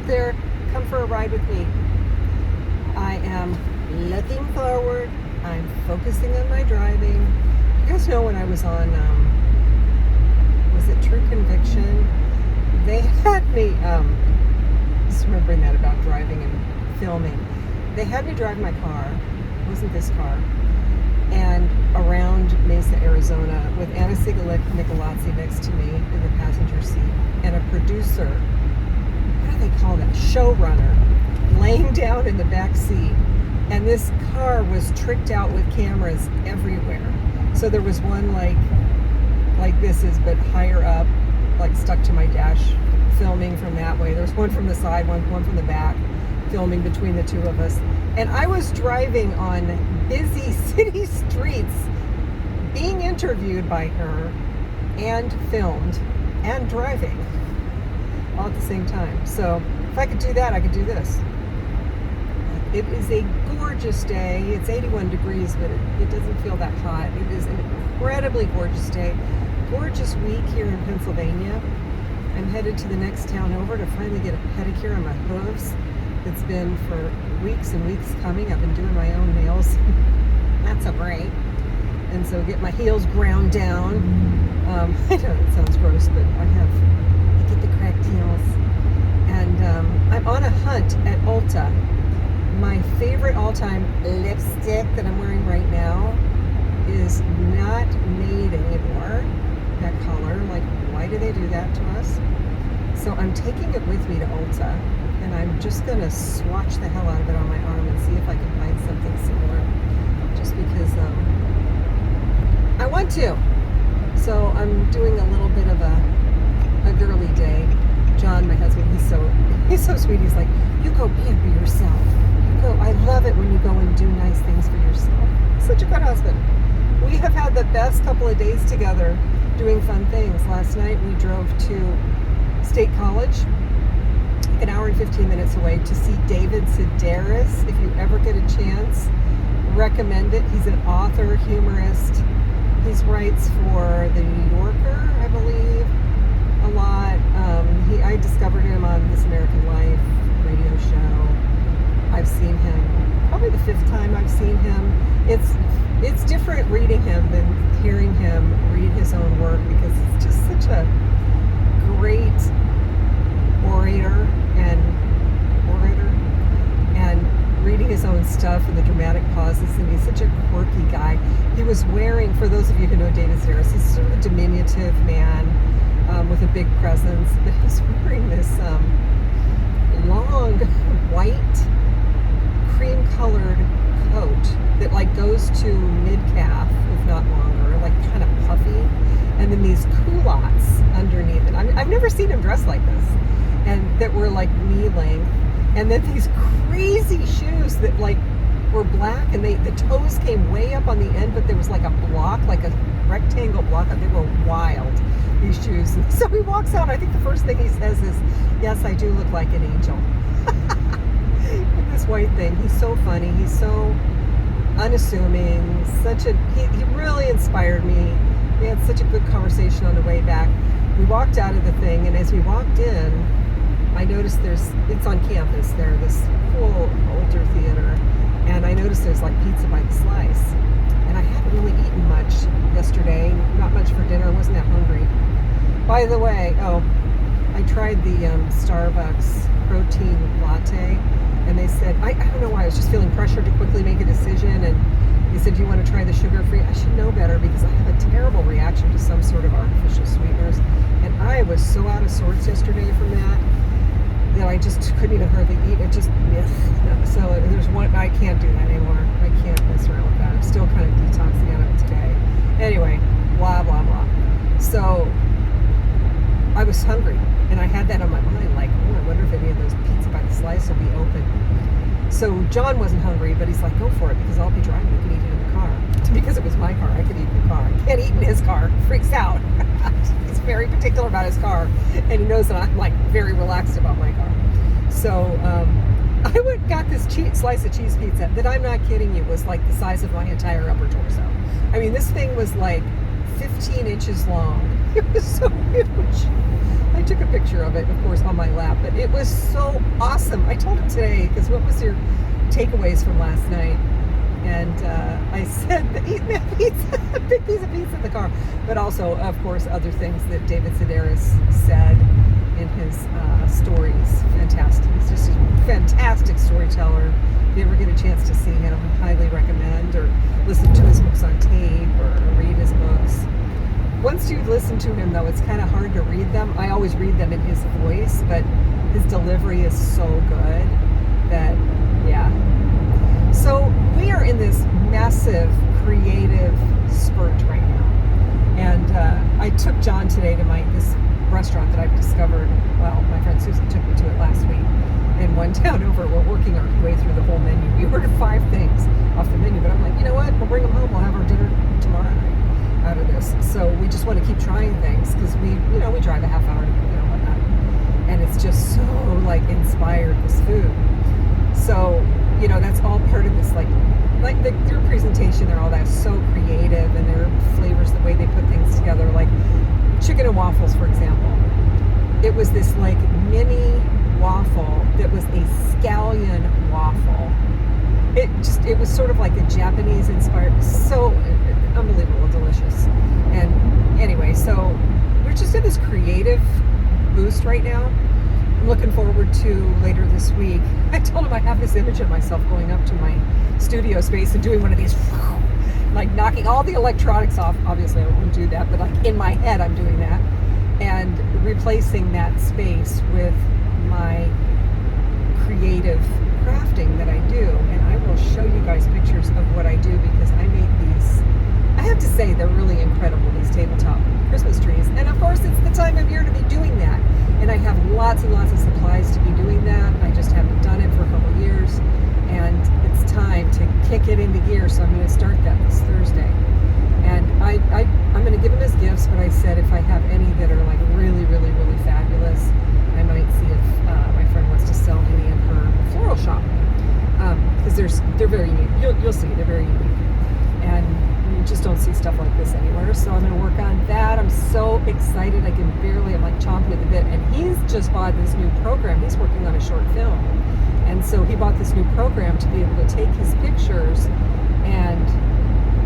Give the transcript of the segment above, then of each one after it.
out there, come for a ride with me. I am looking forward. I'm focusing on my driving. You guys know when I was on, was it True Conviction? They had me, just remembering that about driving and filming. They had me drive my car, it wasn't this car, and around Mesa, Arizona with Anna Nicolazzi next to me in the passenger seat and a producer, what do they call that, showrunner, laying down in the back seat. And this car was tricked out with cameras everywhere. So there was one like this is, but higher up, like stuck to my dash, filming from that way. There was one from the side, one from the back, filming between the two of us. And I was driving on busy city streets, being interviewed by her, and filmed, and driving, all at the same time. So if I could do that, I could do this. It is a gorgeous day. It's 81 degrees, but it doesn't feel that hot. It is an incredibly gorgeous day. Gorgeous week here in Pennsylvania. I'm headed to the next town over to finally get a pedicure on my hooves. It's been for weeks and weeks coming. I've been doing my own nails. That's a break. And so get my heels ground down. I know it sounds gross, but I get the cracked heels. And I'm on a hunt at Ulta. My favorite all-time lipstick that I'm wearing right now is not made anymore. That color, like, why do they do that to us? So I'm taking it with me to Ulta, and I'm just gonna swatch the hell out of it on my arm and see if I can find something similar, just because I want to. So I'm doing a little bit of a girly day. John, my husband, he's so sweet. He's like, you go pamper yourself. I love it when you go and do nice things for yourself. Such a good husband. We have had the best couple of days together doing fun things. Last night we drove to State College, an hour and 15 minutes away, to see David Sedaris. If you ever get a chance, recommend it. He's an author, humorist. He writes for The New Yorker, I believe, a lot. I discovered him on This American Life radio show. I've seen him, probably the 5th time I've seen him. It's different reading him than hearing him read his own work, because it's just such a great orator and reading his own stuff and the dramatic pauses, and he's such a quirky guy. He was wearing, for those of you who know David Sedaris, he's sort of a diminutive man with a big presence, but he's wearing this long white cream-colored coat that like goes to mid-calf, if not longer, like kind of puffy, and then these culottes underneath it. I've never seen him dressed like this, and that were like knee length, and then these crazy shoes that like were black, and the toes came way up on the end, but there was like a block, like a rectangle block. They were wild, these shoes. So he walks out. I think the first thing he says is, "Yes, I do look like an angel." This white thing. He's so funny. He's so unassuming. He really inspired me. We had such a good conversation on the way back. We walked out of the thing, and as we walked in, I noticed it's on campus there, this cool older theater, and I noticed there's like pizza by the slice. And I hadn't really eaten much yesterday, not much for dinner. I wasn't that hungry. By the way, I tried the Starbucks protein latte, and they said, I don't know why, I was just feeling pressured to quickly make a decision, and they said, do you want to try the sugar-free? I should know better, because I have a terrible reaction to some sort of artificial sweeteners, and I was so out of sorts yesterday from that I just couldn't even hardly eat. It just, so there's one, I can't do that anymore. I can't mess around with that. I'm still kind of detoxing out of it today. Anyway, blah, blah, blah. So I was hungry, and I had that on my mind, like, oh, I wonder if any of those pizza by the slice will be open. So John wasn't hungry, but he's like, go for it, because I'll be driving. You can eat it in the car. Because it was my car, I could eat in the car. I can't eat in his car. Freaks out. He's very particular about his car, and he knows that I'm like very relaxed about my car. So I got this slice of cheese pizza that, I'm not kidding you, was like the size of my entire upper torso. I mean, this thing was like 15 inches long. It was so huge. I I took a picture of it, of course, on my lap, but it was so awesome. I told him today, because what was your takeaways from last night? And I said, eating that pizza, a big piece of pizza in the car. But also, of course, other things that David Sedaris said in his stories. Fantastic. He's just a fantastic storyteller. If you ever get a chance to see him, highly recommend, or listen to his books on tape, or read his books. Once you listen to him, though, it's kind of hard to read them. I always read them in his voice, but his delivery is so good that, yeah. So we are in this massive creative spurt right now. And I took John today to this restaurant that I've discovered. Well, my friend Susan took me to it last week. In one town over, we're working our way through the whole menu. We ordered 5 things off the menu, but I'm like, you know what? We'll bring them home. We'll have our dinner tomorrow night out of this. So we just want to keep trying things because we drive a half hour to get there and whatnot. And it's just so like inspired, this food. So, that's all part of this, like their presentation and all that is so creative, and their flavors, the way they put things together, like chicken and waffles, for example. It was this like mini waffle that was a scallion waffle. It was sort of like a Japanese inspired, so unbelievable, delicious. And anyway, so we're just in this creative boost right now. I'm looking forward to later this week. I told him I have this image of myself going up to my studio space and doing one of these, like knocking all the electronics off. Obviously I wouldn't do that, but like in my head I'm doing that, and replacing that space with my creative crafting that I do. And I will show you guys pictures of what I do, because I made these, I have to say, they're really incredible, these tabletop Christmas trees. And of course it's the time of year to be doing that, and I have lots and lots of supplies to be doing that. I just haven't done it for a couple of years, and it's time to kick it into gear. So I'm going to start that this Thursday. And I'm going to give them as gifts, but I said if I have any that are like really, really, really fabulous, I might see if my friend wants to sell any in her floral shop, because they're very unique. You'll see, they're very unique, and you just don't see stuff like this anywhere. So I'm going to work on that. I'm so excited. I'm like chomping at the bit. And he's just bought this new program. He's working on a short film, and so he bought this new program to be able to take his pictures and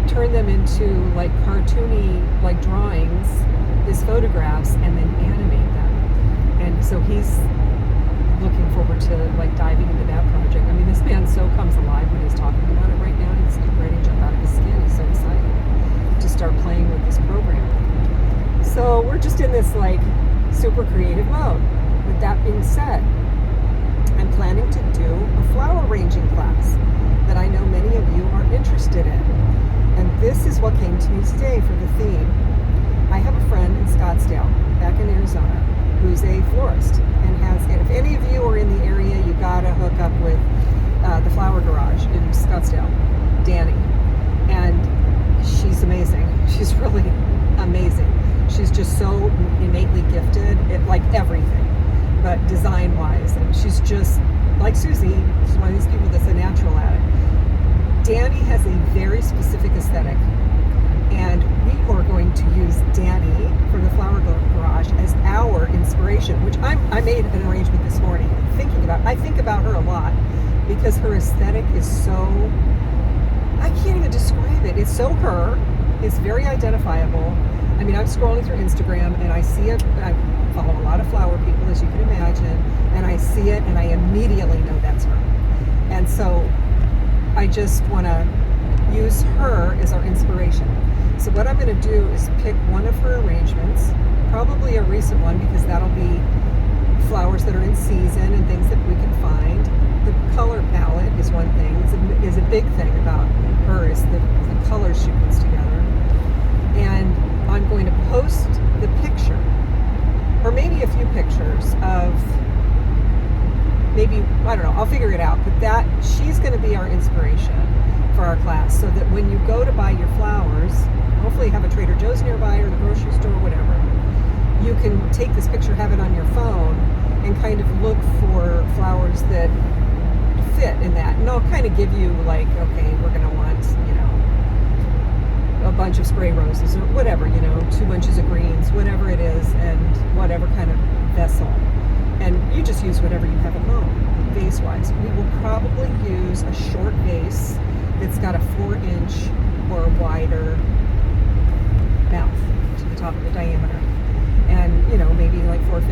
turn them into like cartoony, like drawings, his photographs, and then animate them. And so he's looking forward to like diving into that project. I mean, this man so comes alive when he's talking about it right now. He's ready to jump out of his skin. He's so excited to start playing with this program. So we're just in this like super creative mode. With that being said, I'm planning to do a flower arranging class that I know many of you are interested in. And this is what came to me today for the theme. I have a friend in Scottsdale, back in Arizona, who's a florist, and if any of you are in the area, you gotta hook up with the Flower Garage in Scottsdale, Danny. And she's amazing. She's really amazing. She's just so innately gifted at like everything, but design-wise, and she's just like Susie. She's one of these people that's a natural at it. Danny has a very specific aesthetic, and we are going to use Danny from the Flower Garage as our inspiration, which I made an arrangement this morning thinking about. I think about her a lot because her aesthetic is so, I can't even describe it. It's so her. It's very identifiable. I mean, I'm scrolling through Instagram and I see it. I follow a lot of flower people, as you can imagine, and I see it and I immediately know that's her. And so I just want to use her as our inspiration. So what I'm going to do is pick one of her arrangements, probably a recent one, because that'll be flowers that are in season and things that we can find. The color palette is one thing. Is a big thing about her, is the colors she puts together. And I'm going to post the picture, or maybe a few pictures of, maybe, I don't know, I'll figure it out, but that she's going to be our inspiration for our class, so that when you go to buy your flowers, hopefully you have a Trader Joe's nearby or the grocery store or whatever, you can take this picture, have it on your phone, and kind of look for flowers that fit in that. And I'll kind of give you like, okay, we're going to want, a bunch of spray roses or whatever, 2 bunches of greens, whatever it is, and whatever kind of vessel. And you just use whatever you have at home, vase-wise. We will probably use a short vase that's got a 4-inch or wider mouth to the top of the diameter. And, you know, maybe like 4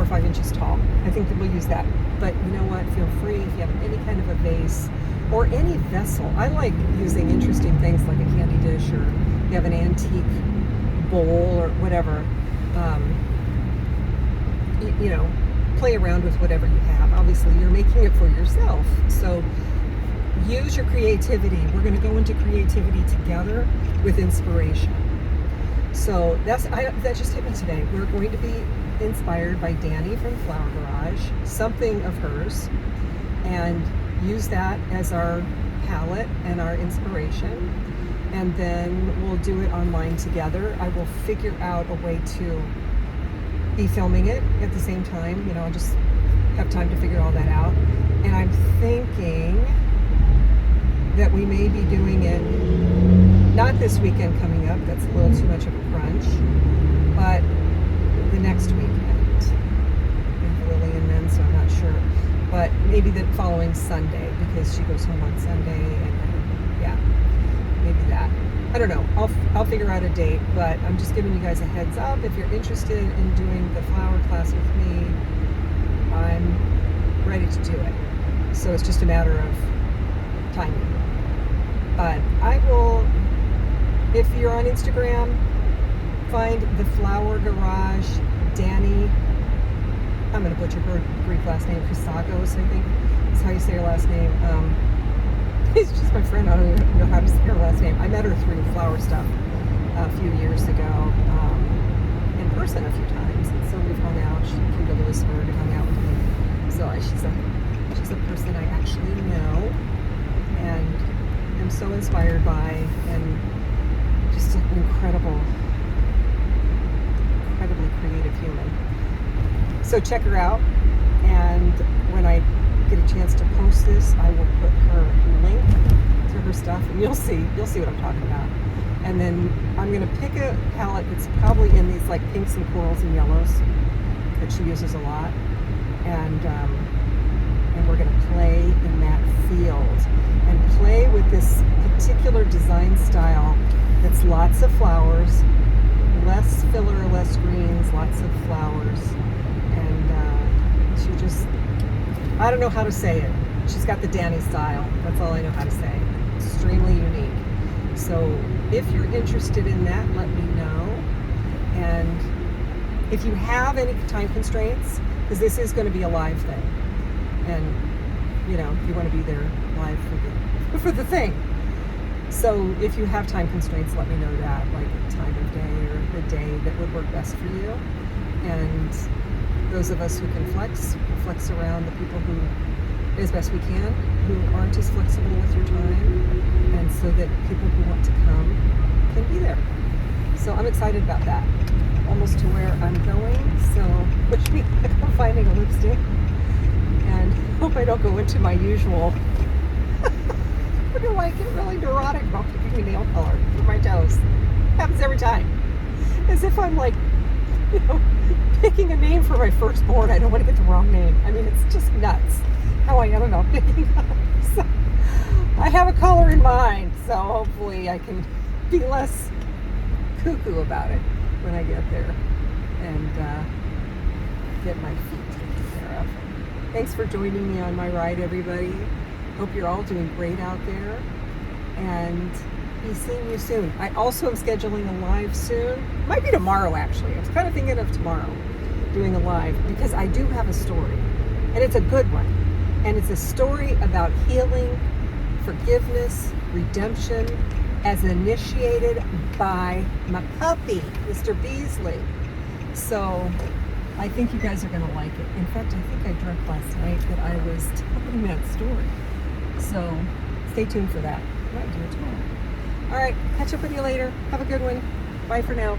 or 5 inches tall. I think that we'll use that. But you know what? Feel free if you have any kind of a vase or any vessel. I like using interesting things like a candy dish, or you have an antique bowl or whatever. You know, play around with whatever you have. Obviously, you're making it for yourself. So use your creativity. We're going to go into creativity together with inspiration. So that just hit me today. We're going to be inspired by Danny from Flower Garage, something of hers, and use that as our palette and our inspiration. And then we'll do it online together. I will figure out a way to be filming it at the same time. You know, I'll just have time to figure all that out. And I'm thinking that we may be doing it not this weekend coming up, that's a little too much of a crunch, but the next weekend. I have Lillian then, so I'm not sure. But maybe the following Sunday, because she goes home on Sunday, and yeah, maybe that. I don't know. I'll figure out a date, but I'm just giving you guys a heads up. If you're interested in doing the flower class with me, I'm ready to do it. So it's just a matter of timing. But I will, if you're on Instagram, find the Flower Garage Danny. I'm going to butcher her Greek last name, Chrysagos, I think is how you say her last name. She's just my friend. I don't even know how to say her last name. I met her through flower stuff a few years ago, in person a few times, and so we've hung out. She came to Lewisburg and hung out with me. So she's a person I actually know, and am so inspired by, and just an incredibly creative human. So check her out, and when I get a chance to post this, I will put her link to her stuff, and you'll see what I'm talking about. And then I'm going to pick a palette that's probably in these like pinks and corals and yellows that she uses a lot, and we're going to play in that field and play with this particular design style that's lots of flowers, less filler, less greens, lots of flowers, and she just, I don't know how to say it. She's got the Danny style. That's all I know how to say. Extremely unique. So if you're interested in that, let me know. And if you have any time constraints, because this is going to be a live thing, and you know, you want to be there live for the thing. So if you have time constraints, let me know that, like the time of day or the day that would work best for you. And those of us who can flex around the people who, as best we can, who aren't as flexible with your time, and so that people who want to come can be there. So I'm excited about that. Almost to where I'm going, so wish me luck on finding a lipstick, and hope I don't go into my usual I feel like get really neurotic about picking nail color for my toes. Happens every time. As if I'm like, you know, picking a name for my firstborn. I don't want to get the wrong name. I mean, it's just nuts how I am about picking colors. So, I have a color in mind, so hopefully I can be less cuckoo about it when I get there and get my feet taken care of. Thanks for joining me on my ride, everybody. Hope you're all doing great out there, and be seeing you soon. I also am scheduling a live soon. Might be tomorrow, actually. I was kind of thinking of tomorrow doing a live, because I do have a story, and it's a good one. And it's a story about healing, forgiveness, redemption, as initiated by my puppy, Mr. Beasley. So I think you guys are going to like it. In fact, I think I dreamt last night that I was telling that story. So stay tuned for that. I might do it tomorrow. All right, catch up with you later. Have a good one. Bye for now.